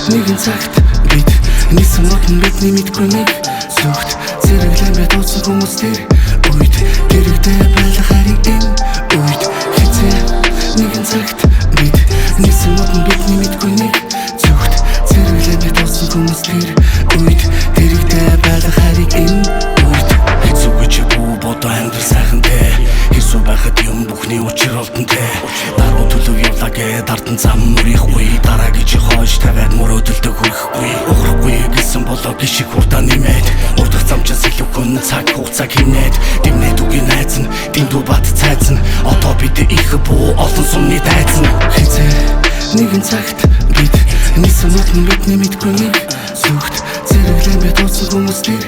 нэгэн цагт бид нисэн модон бидний мэдгүй нэг зүгт зэрэглэн бай туусан хүмүүс тэр үед дэрэгдээ байлах харин энэ үед хизээ нэгэн цагт бид нисэн модон бидний мэдгүй нэг зүгт зэрэглэн бай туусан хүмүүс тэр үед дэрэгдээ байлах харин энэ үед хэцүү гэж бүү бодоо амьдрал сайхан дээ хэсүү байхад юм бүхний учир олдон дээ дараа төлөв явлаа гэ дардан зам мөрөхгүй дараа гэж хойш тавиад мөрөөдөлдөө хүрэхгүй уурахгүй гэсэн болоо гişиг хурдаа нэмээд урдах замчаас илүү хүн цаг хугацаа хийнээд дэмнээд үгүй найз нь дэндүү бат цайз нь одоо бид их буу олон сумны дайз нь хизээ нэгэн цагт бид нисэн модон бидний мэдгүй нэг зүгт зэрэглэн бай туусан хүмүүс тэр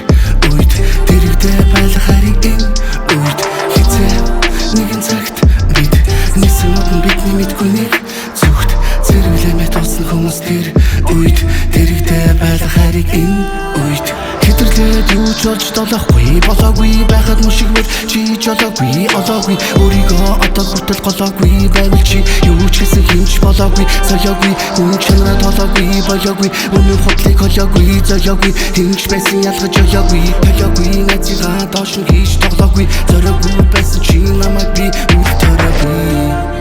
үед дэрэгдээ байлах харин энэ үед хизээ нэгэн цагт бид нисэн модон бидний мэдгүй нэг зүгт зэрэглэн бай туусан хүмүүс тэр үед дэрэгдээ байлах харин энэ үед хэдэрлээд юу ч болж долоохгүй болоогүй байхад мушигмэр чи жолоогүй олоогүй өөрийгөө одоо хүртэл голоогүй байвал чи юу ч хийсэн хинч болоогүй соёогүй хүн чанараа толоогүй болоогүй өнөө хутлыг холоогүй зоёогүй хинч байсан ялгаж олоогүй толоогүй найзыгаа доош нь хийж тоглоогүй зороогүй байсан чи намайг би үлдээрээгүй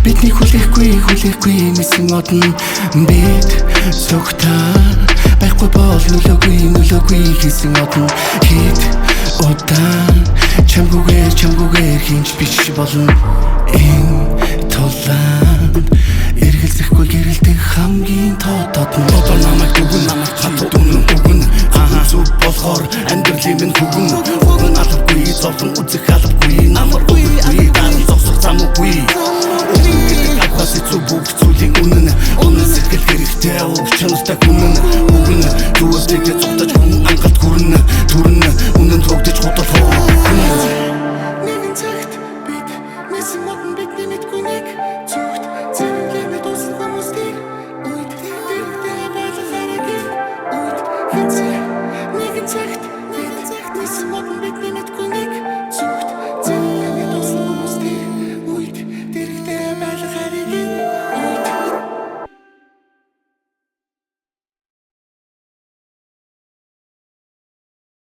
бидний хүлээхгүй нисэн модон бид зүгтаа байхгүй бол нөлөөгүй хийсэн модон хэд удаан чамгүйгээр хинч биш болно энэ тулаан эргэлзэхгүй гэрэлтэх хамгийн тоотод нь одоо намайг дүгэн намайг хатууд үнэн зүг болохоор амьдралын минь хүгэн алавгүй зовлон үзэх алавгүй намаргүй дан зогсох замгүй Хэцүү бүх зүйлийн үнэн сэтгэл хэрэгтэй уг чанартай үнэн зүгтээ зогтож хүн ангалт хүрнэ үнэн тогтож хутал нэгэн цагт бид нисэн модон бидний мэдгүй нэг зүгт зэрэглэн бай туусан хүмүүс тэр үед дэрэгдээ байлах харин үед